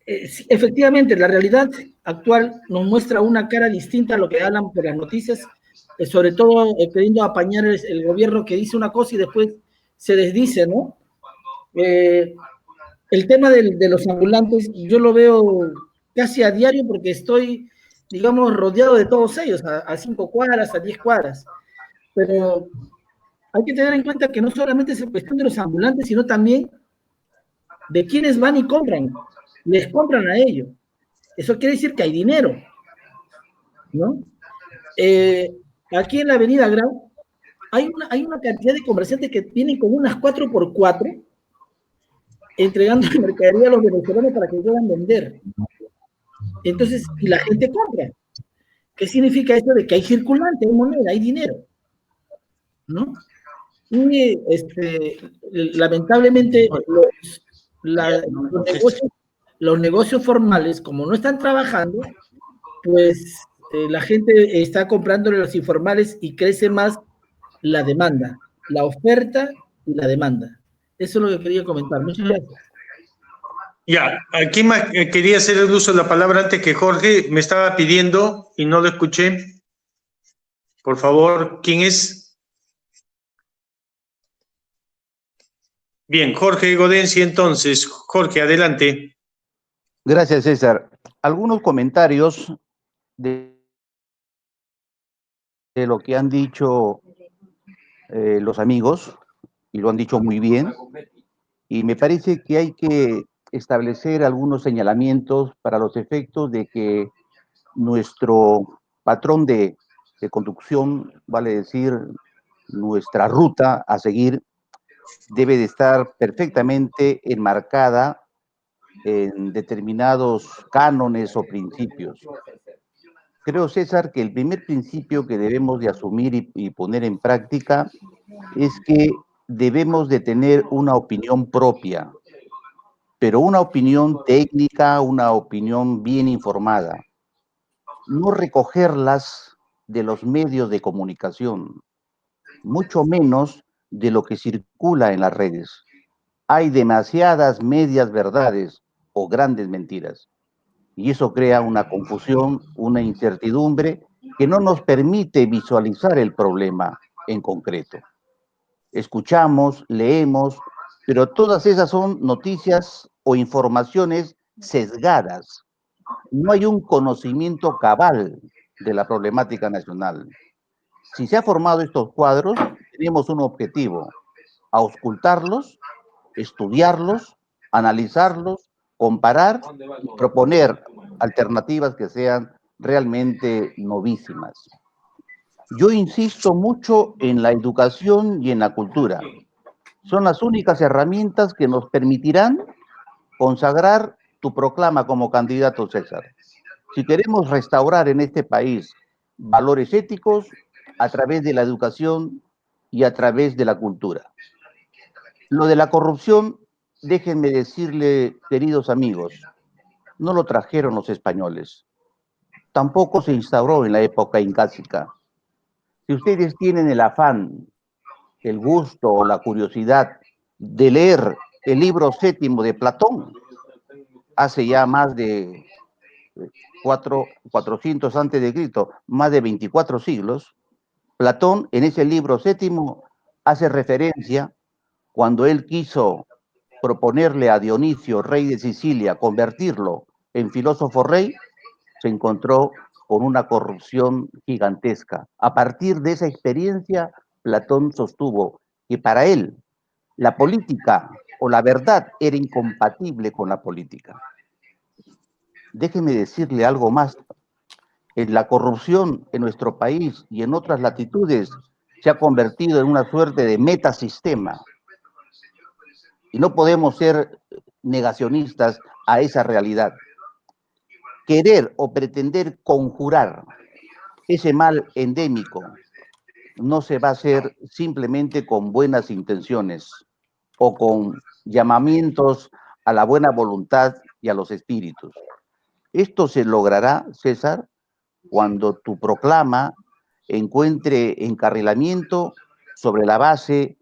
efectivamente, la realidad actual nos muestra una cara distinta a lo que hablan por las noticias, sobre todo queriendo apañar el gobierno que dice una cosa y después se desdice, ¿no? El tema de los ambulantes, yo lo veo casi a diario porque estoy, digamos, rodeado de todos ellos, a 5 cuadras, a 10 cuadras. Pero hay que tener en cuenta que no solamente es cuestión de los ambulantes, sino también de quienes van y compran. Les compran a ellos. Eso quiere decir que hay dinero, ¿no? Aquí en la avenida Grau hay una cantidad de comerciantes que vienen con unas 4x4 entregando mercadería a los venezolanos para que puedan vender. Entonces, y la gente compra. ¿Qué significa esto? De que hay circulante, hay moneda, hay dinero, ¿no? Y lamentablemente los negocios los negocios formales, como no están trabajando, pues la gente está comprándole los informales y crece más la demanda, la oferta y la demanda. Eso es lo que quería comentar. Muchas gracias. Ya, aquí más quería hacer el uso de la palabra antes que Jorge me estaba pidiendo y no lo escuché. Por favor, ¿quién es? Bien, Jorge Godensi, entonces. Jorge, adelante. Gracias, César. Algunos comentarios de lo que han dicho los amigos, y lo han dicho muy bien, y me parece que hay que establecer algunos señalamientos para los efectos de que nuestro patrón de conducción, vale decir, nuestra ruta a seguir, debe de estar perfectamente enmarcada en determinados cánones o principios. Creo, César, que el primer principio que debemos de asumir y poner en práctica es que debemos de tener una opinión propia, pero una opinión técnica, una opinión bien informada. No recogerlas de los medios de comunicación, mucho menos de lo que circula en las redes. Hay demasiadas medias verdades o grandes mentiras. Y eso crea una confusión, una incertidumbre que no nos permite visualizar el problema en concreto. Escuchamos, leemos, pero todas esas son noticias o informaciones sesgadas. No hay un conocimiento cabal de la problemática nacional. Si se han formado estos cuadros, tenemos un objetivo: auscultarlos, estudiarlos, analizarlos, comparar y proponer alternativas que sean realmente novísimas. Yo insisto mucho en la educación y en la cultura. Son las únicas herramientas que nos permitirán consagrar tu proclama como candidato, César. Si queremos restaurar en este país valores éticos a través de la educación y a través de la cultura. Lo de la corrupción, déjenme decirle, queridos amigos, no lo trajeron los españoles. Tampoco se instauró en la época incásica. Si ustedes tienen el afán, el gusto o la curiosidad de leer el libro séptimo de Platón, hace ya más de 400 antes de Cristo, más de 24 siglos, Platón en ese libro séptimo hace referencia cuando él quiso proponerle a Dionisio, rey de Sicilia, convertirlo en filósofo rey, se encontró con una corrupción gigantesca. A partir de esa experiencia, Platón sostuvo que para él la política o la verdad era incompatible con la política. Déjeme decirle algo más. La corrupción en nuestro país y en otras latitudes se ha convertido en una suerte de metasistema. Y no podemos ser negacionistas a esa realidad. Querer o pretender conjurar ese mal endémico no se va a hacer simplemente con buenas intenciones o con llamamientos a la buena voluntad y a los espíritus. Esto se logrará, César, cuando tu proclama encuentre encarrilamiento sobre la base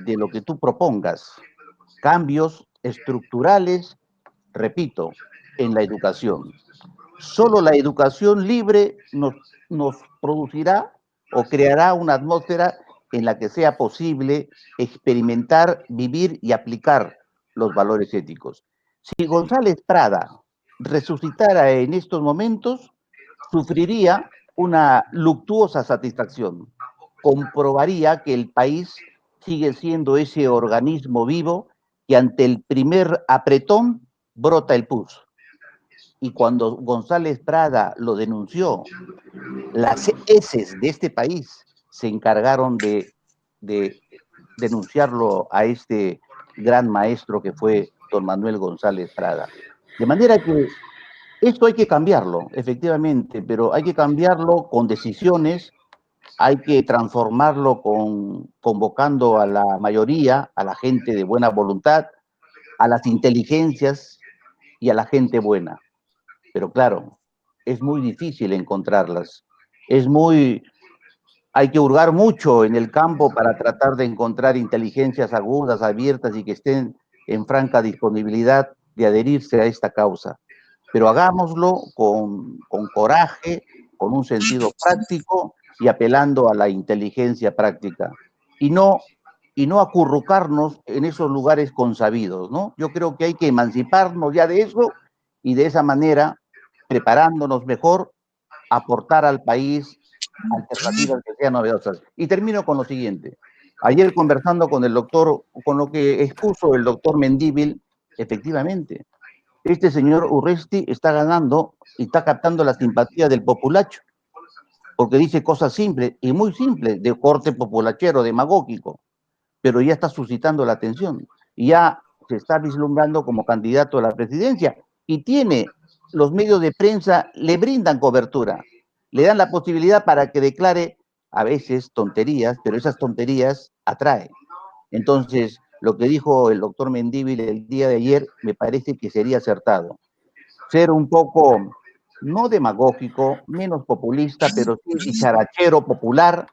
de lo que tú propongas, cambios estructurales, repito, en la educación. Solo la educación libre nos producirá o creará una atmósfera en la que sea posible experimentar, vivir y aplicar los valores éticos. Si González Prada resucitara en estos momentos, sufriría una luctuosa satisfacción. Comprobaría que el país sigue siendo ese organismo vivo que ante el primer apretón brota el pus. Y cuando González Prada lo denunció, las heces de este país se encargaron de denunciarlo a este gran maestro que fue don Manuel González Prada. De manera que esto hay que cambiarlo, efectivamente, pero hay que cambiarlo con decisiones, hay que transformarlo convocando a la mayoría, a la gente de buena voluntad, a las inteligencias y a la gente buena. Pero claro, es muy difícil encontrarlas. Hay que hurgar mucho en el campo para tratar de encontrar inteligencias agudas, abiertas y que estén en franca disponibilidad de adherirse a esta causa. Pero hagámoslo con coraje, con un sentido práctico y apelando a la inteligencia práctica. Y no acurrucarnos en esos lugares consabidos, ¿no? Yo creo que hay que emanciparnos ya de eso y de esa manera, preparándonos mejor, aportar al país alternativas que sean novedosas. Y termino con lo siguiente. Ayer conversando con el doctor, con lo que expuso el doctor Mendívil, efectivamente, este señor Urresti está ganando y está captando la simpatía del populacho, porque dice cosas simples y muy simples, de corte populachero, demagógico, pero ya está suscitando la atención. Y ya se está vislumbrando como candidato a la presidencia y tiene, los medios de prensa le brindan cobertura, le dan la posibilidad para que declare a veces tonterías, pero esas tonterías atraen. Entonces, lo que dijo el doctor Mendívil el día de ayer me parece que sería acertado. Ser un poco, no demagógico, menos populista, pero sí dicharachero popular,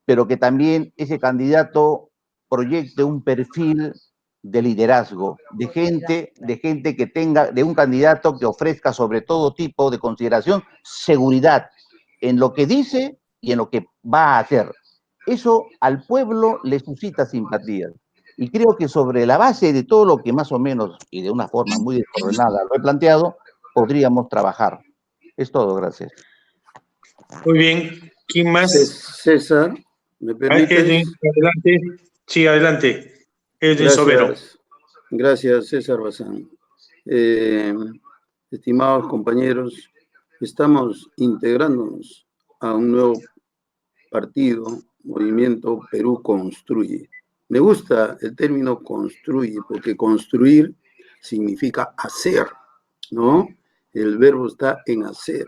pero que también ese candidato proyecte un perfil de liderazgo, de gente que tenga, de un candidato que ofrezca sobre todo tipo de consideración, seguridad en lo que dice y en lo que va a hacer. Eso al pueblo le suscita simpatía. Y creo que sobre la base de todo lo que más o menos, y de una forma muy desordenada, lo he planteado, podríamos trabajar. Es todo, gracias. Muy bien. ¿Quién más? César, ¿me permites? Adelante. Sí, adelante. Edwin Sobero. Gracias, César Bazán. Estimados compañeros, estamos integrándonos a un nuevo partido, Movimiento Perú Construye. Me gusta el término construye, porque construir significa hacer, ¿no? El verbo está en hacer.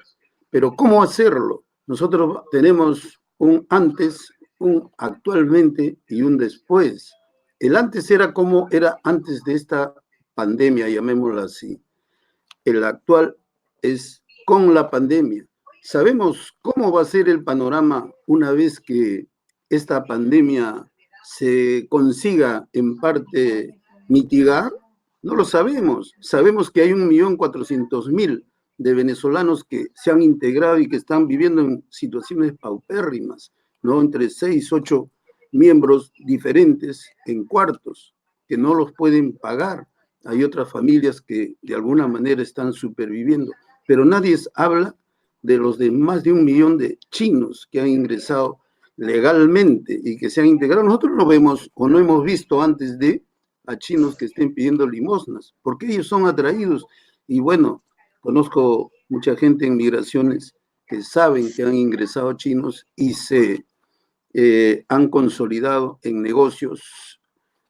Pero ¿cómo hacerlo? Nosotros tenemos un antes, un actualmente y un después. El antes era como era antes de esta pandemia, llamémosla así. El actual es con la pandemia. ¿Sabemos cómo va a ser el panorama una vez que esta pandemia se consiga en parte mitigar? No lo sabemos. Sabemos que hay 1.400.000 de venezolanos que se han integrado y que están viviendo en situaciones paupérrimas, ¿no? Entre 6, 8 miembros diferentes en cuartos que no los pueden pagar. Hay otras familias que de alguna manera están superviviendo, pero nadie habla de los de más de 1 millón de chinos que han ingresado legalmente y que se han integrado. Nosotros no vemos o no hemos visto antes de a chinos que estén pidiendo limosnas, porque ellos son atraídos. Y bueno, conozco mucha gente en migraciones que saben que han ingresado chinos y se han consolidado en negocios,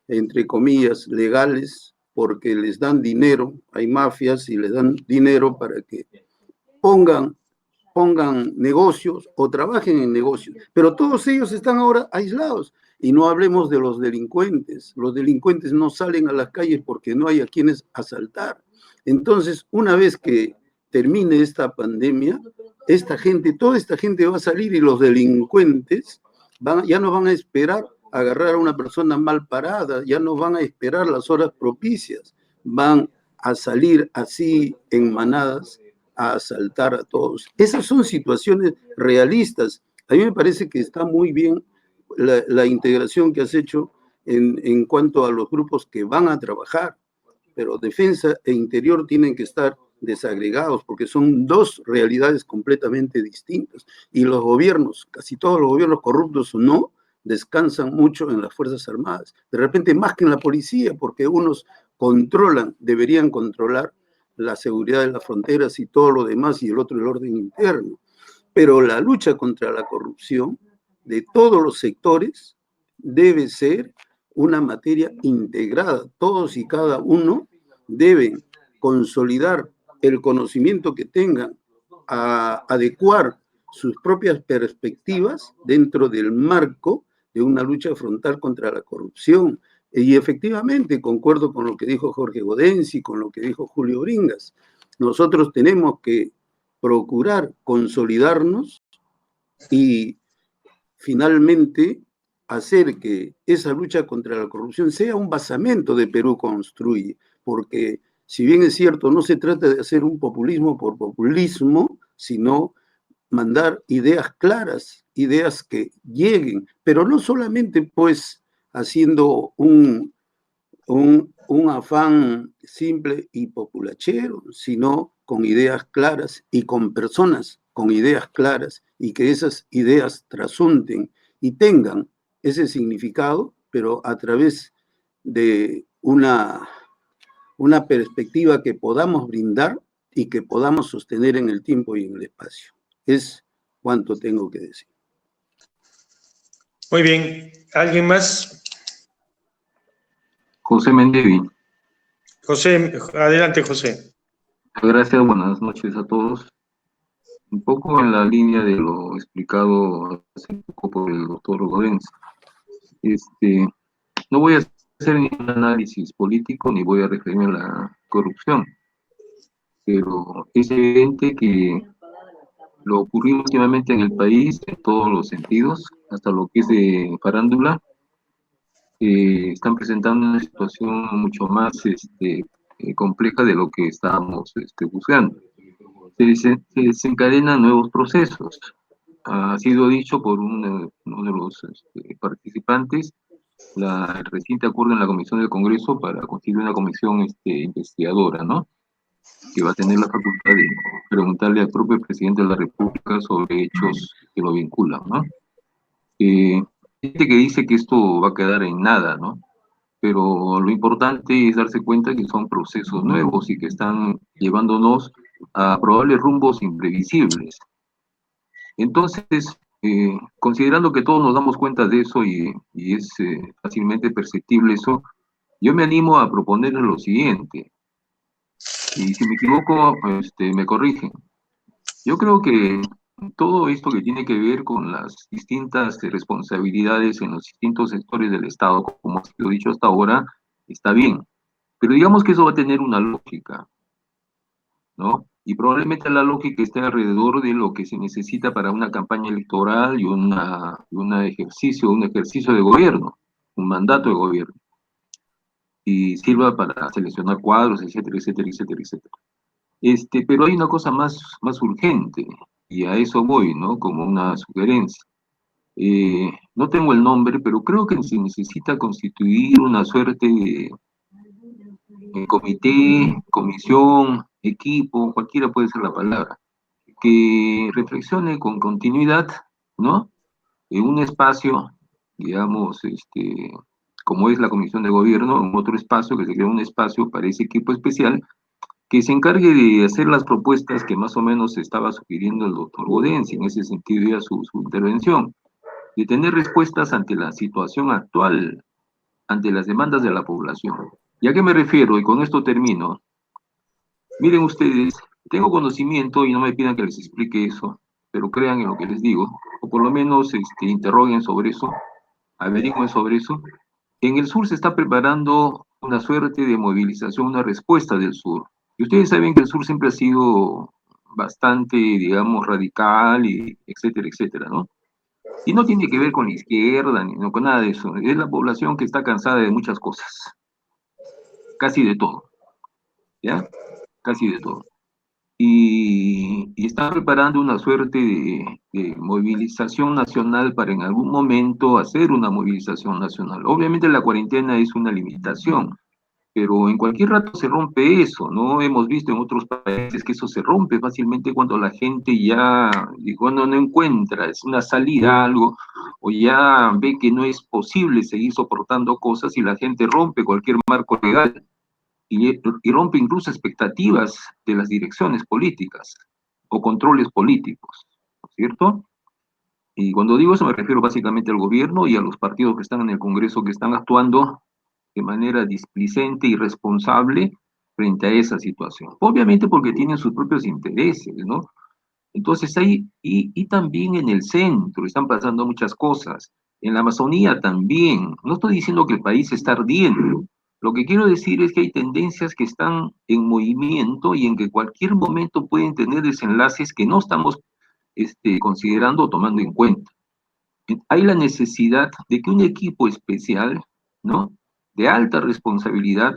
entre comillas, legales, porque les dan dinero, hay mafias y les dan dinero para que pongan negocios o trabajen en negocios, pero todos ellos están ahora aislados. Y no hablemos de los delincuentes no salen a las calles porque no hay a quienes asaltar. Entonces, una vez que termine esta pandemia, toda esta gente va a salir y los delincuentes ya no van a esperar agarrar a una persona mal parada, ya no van a esperar las horas propicias, van a salir así en manadas a asaltar a todos. Esas son situaciones realistas. A mí me parece que está muy bien la integración que has hecho en cuanto a los grupos que van a trabajar, pero defensa e interior tienen que estar desagregados porque son dos realidades completamente distintas. Y los gobiernos, casi todos los gobiernos corruptos o no, descansan mucho en las Fuerzas Armadas. De repente más que en la policía, porque unos deberían controlar la seguridad de las fronteras y todo lo demás, y el otro el orden interno. Pero la lucha contra la corrupción de todos los sectores debe ser una materia integrada. Todos y cada uno deben consolidar el conocimiento que tengan, a adecuar sus propias perspectivas dentro del marco de una lucha frontal contra la corrupción. Y efectivamente, concuerdo con lo que dijo Jorge Godensi, con lo que dijo Julio Bringas. Nosotros tenemos que procurar consolidarnos y finalmente hacer que esa lucha contra la corrupción sea un basamento de Perú Construye, porque si bien es cierto, no se trata de hacer un populismo por populismo, sino mandar ideas claras, ideas que lleguen, pero no solamente pues haciendo un afán simple y populachero, sino con ideas claras y con personas con ideas claras y que esas ideas trasunten y tengan ese significado, pero a través de una perspectiva que podamos brindar y que podamos sostener en el tiempo y en el espacio. Es cuanto tengo que decir. Muy bien. ¿Alguien más? José Mendevi. José, adelante, José. Gracias, buenas noches a todos. Un poco en la línea de lo explicado hace poco por el doctor Lorenz. No voy a hacer ningún análisis político ni voy a referirme a la corrupción, pero es evidente que lo ocurrido últimamente en el país, en todos los sentidos, hasta lo que es de farándula, están presentando una situación mucho más compleja de lo que estábamos buscando. Se desencadenan nuevos procesos. Ha sido dicho por uno de los participantes el reciente acuerdo en la Comisión del Congreso para constituir una comisión investigadora, ¿no? Que va a tener la facultad de preguntarle al propio presidente de la República sobre hechos que lo vinculan, ¿no? Gente que dice que esto va a quedar en nada, ¿no? Pero lo importante es darse cuenta que son procesos nuevos y que están llevándonos a probables rumbos imprevisibles. Entonces, considerando que todos nos damos cuenta de eso y es fácilmente perceptible eso, yo me animo a proponerles lo siguiente, y si me equivoco, me corrigen. Yo creo que todo esto que tiene que ver con las distintas responsabilidades en los distintos sectores del Estado, como ha sido dicho hasta ahora, está bien. Pero digamos que eso va a tener una lógica, ¿no? Y probablemente la lógica esté alrededor de lo que se necesita para una campaña electoral y un ejercicio de gobierno, un mandato de gobierno, y sirva para seleccionar cuadros, etcétera, etcétera, etcétera, etcétera. Pero hay una cosa más urgente, y a eso voy, ¿no? Como una sugerencia. No tengo el nombre, pero creo que se necesita constituir una suerte de comité, comisión, equipo, cualquiera puede ser la palabra, que reflexione con continuidad, ¿no? En un espacio, digamos, como es la Comisión de Gobierno, en otro espacio, que se crea un espacio para ese equipo especial, que se encargue de hacer las propuestas que más o menos estaba sugiriendo el doctor Godensi, en ese sentido ya su intervención, de tener respuestas ante la situación actual, ante las demandas de la población. ¿Y a qué me refiero? Y con esto termino. Miren ustedes, tengo conocimiento, y no me pidan que les explique eso, pero crean en lo que les digo, o por lo menos interroguen sobre eso, averigüen sobre eso. En el sur se está preparando una suerte de movilización, una respuesta del sur. Y ustedes saben que el sur siempre ha sido bastante, digamos, radical, y etcétera, etcétera, ¿no? Y no tiene que ver con la izquierda, ni no, con nada de eso. Es la población que está cansada de muchas cosas. Casi de todo. ¿Ya? Casi de todo. Y está preparando una suerte de movilización nacional para en algún momento hacer una movilización nacional. Obviamente la cuarentena es una limitación, pero en cualquier rato se rompe eso, ¿no? Hemos visto en otros países que eso se rompe fácilmente cuando la gente ya, cuando no encuentra una salida a algo, o ya ve que no es posible seguir soportando cosas y la gente rompe cualquier marco legal y rompe incluso expectativas de las direcciones políticas o controles políticos, ¿no es cierto? Y cuando digo eso me refiero básicamente al gobierno y a los partidos que están en el Congreso que están actuando de manera displicente y responsable frente a esa situación. Obviamente porque tienen sus propios intereses, ¿no? Entonces ahí, y también en el centro están pasando muchas cosas. En la Amazonía también. No estoy diciendo que el país está ardiendo. Lo que quiero decir es que hay tendencias que están en movimiento y en que cualquier momento pueden tener desenlaces que no estamos considerando o tomando en cuenta. Hay la necesidad de que un equipo especial, ¿no?, de alta responsabilidad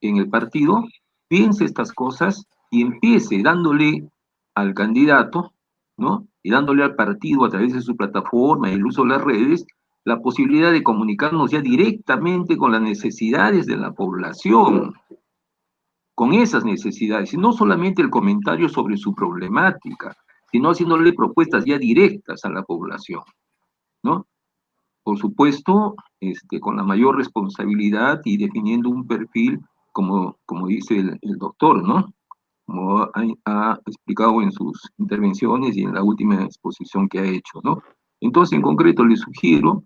en el partido, piense estas cosas y empiece dándole al candidato, ¿no?, y dándole al partido a través de su plataforma y el uso de las redes, la posibilidad de comunicarnos ya directamente con las necesidades de la población, con esas necesidades, y no solamente el comentario sobre su problemática, sino haciéndole propuestas ya directas a la población, ¿no? Por supuesto, con la mayor responsabilidad y definiendo un perfil, como dice el doctor, ¿no?, como ha explicado en sus intervenciones y en la última exposición que ha hecho, ¿no? Entonces, en concreto, le sugiero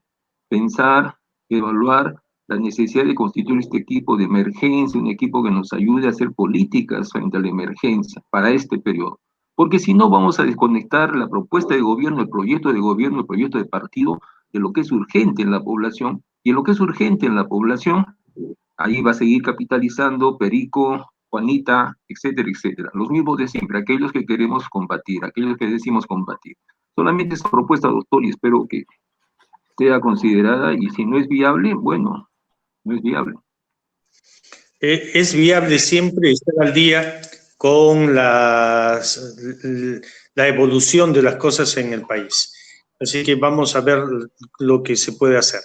pensar, evaluar la necesidad de constituir este equipo de emergencia, un equipo que nos ayude a hacer políticas frente a la emergencia para este periodo. Porque si no, vamos a desconectar la propuesta de gobierno, el proyecto de gobierno, el proyecto de partido, de lo que es urgente en la población, y en lo que es urgente en la población, ahí va a seguir capitalizando Perico, Juanita, etcétera, etcétera. Los mismos de siempre, aquellos que queremos combatir, aquellos que decimos combatir. Solamente esa propuesta, doctor, y espero que sea considerada, y si no es viable, bueno, no es viable. Es viable siempre estar al día con la evolución de las cosas en el país. Así que vamos a ver lo que se puede hacer.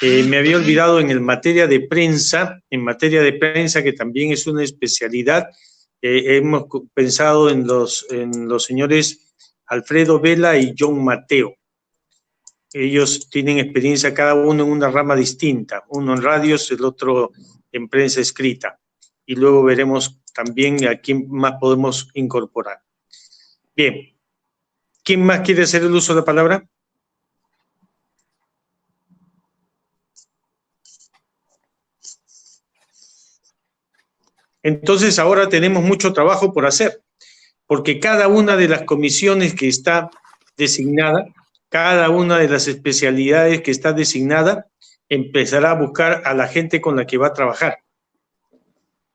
Me había olvidado en materia de prensa, que también es una especialidad, hemos pensado en los señores Alfredo Vela y John Mateo. Ellos tienen experiencia cada uno en una rama distinta, uno en radios, el otro en prensa escrita. Y luego veremos también a quién más podemos incorporar. Bien, ¿quién más quiere hacer el uso de la palabra? Entonces ahora tenemos mucho trabajo por hacer, porque cada una de las comisiones que está designada, cada una de las especialidades que está designada, empezará a buscar a la gente con la que va a trabajar.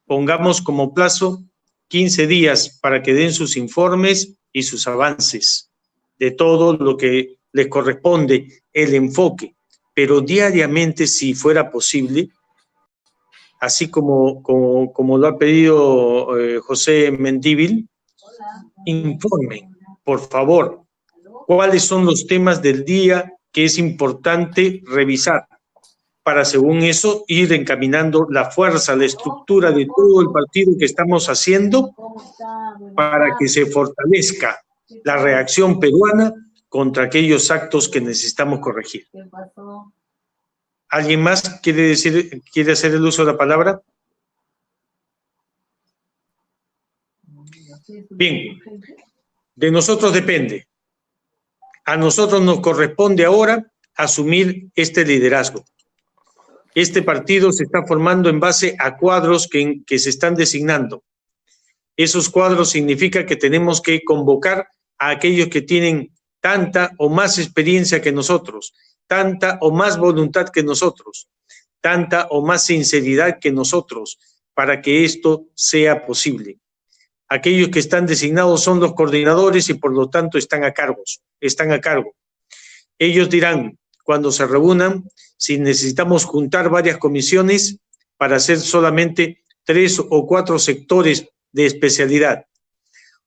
Pongamos como plazo 15 días para que den sus informes y sus avances de todo lo que les corresponde, el enfoque, pero diariamente, si fuera posible, así como lo ha pedido José Mendívil, informen, por favor, cuáles son los temas del día que es importante revisar, para según eso ir encaminando la fuerza, la estructura de todo el partido que estamos haciendo para que se fortalezca la reacción peruana contra aquellos actos que necesitamos corregir. ¿Alguien más quiere hacer el uso de la palabra? Bien, de nosotros depende. A nosotros nos corresponde ahora asumir este liderazgo. Este partido se está formando en base a cuadros que se están designando. Esos cuadros significa que tenemos que convocar a aquellos que tienen tanta o más experiencia que nosotros, tanta o más voluntad que nosotros, tanta o más sinceridad que nosotros, para que esto sea posible. Aquellos que están designados son los coordinadores y por lo tanto están a cargo. Ellos dirán, cuando se reúnan, si necesitamos juntar varias comisiones para hacer solamente 3 o 4 sectores de especialidad,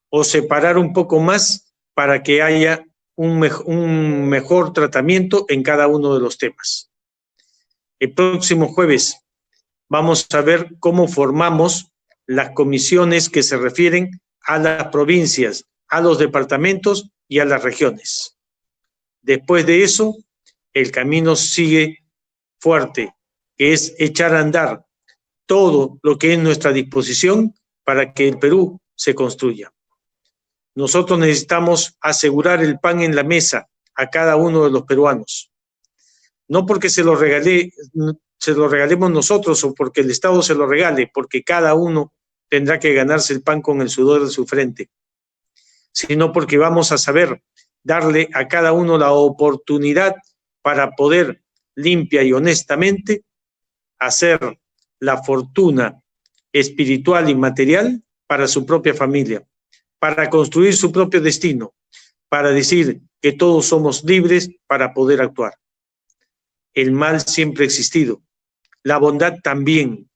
o separar un poco más para que haya un mejor tratamiento en cada uno de los temas. El próximo jueves vamos a ver cómo formamos las comisiones que se refieren a las provincias, a los departamentos y a las regiones. Después de eso, el camino sigue fuerte, que es echar a andar todo lo que es nuestra disposición para que el Perú se construya. Nosotros necesitamos asegurar el pan en la mesa a cada uno de los peruanos. No porque se lo regalemos nosotros o porque el Estado se lo regale, porque cada uno tendrá que ganarse el pan con el sudor de su frente, sino porque vamos a saber darle a cada uno la oportunidad para poder limpia y honestamente hacer la fortuna espiritual y material para su propia familia, para construir su propio destino, para decir que todos somos libres para poder actuar. El mal siempre ha existido, la bondad también,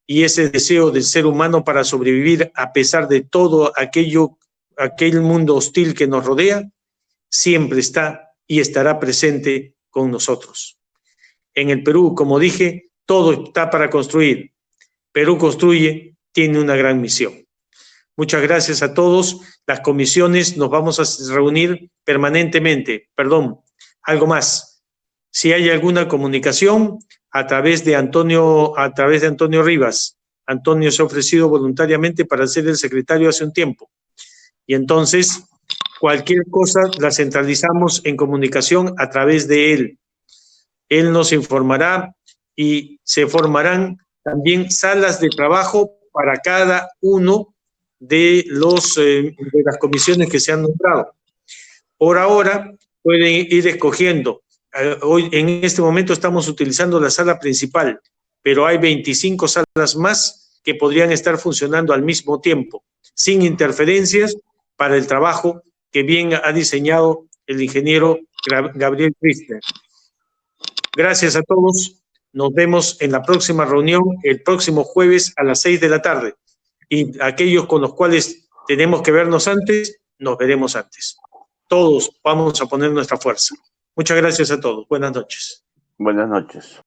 y ese deseo del ser humano para sobrevivir a pesar de todo aquel mundo hostil que nos rodea, siempre está y estará presente con nosotros. En el Perú, como dije, todo está para construir. Perú Construye tiene una gran misión. Muchas gracias a todos. Las comisiones nos vamos a reunir permanentemente. Perdón, algo más. Si hay alguna comunicación a través de Antonio Rivas. Antonio se ha ofrecido voluntariamente para ser el secretario hace un tiempo. Y entonces, cualquier cosa la centralizamos en comunicación a través de él. Él nos informará y se formarán también salas de trabajo para cada uno de las comisiones que se han nombrado. Por ahora pueden ir escogiendo. Hoy, en este momento estamos utilizando la sala principal, pero hay 25 salas más que podrían estar funcionando al mismo tiempo, sin interferencias, para el trabajo que bien ha diseñado el ingeniero Gabriel Christner. Gracias a todos. Nos vemos en la próxima reunión el próximo jueves a las 6 de la tarde. Y aquellos con los cuales tenemos que vernos antes, nos veremos antes. Todos vamos a poner nuestra fuerza. Muchas gracias a todos. Buenas noches. Buenas noches.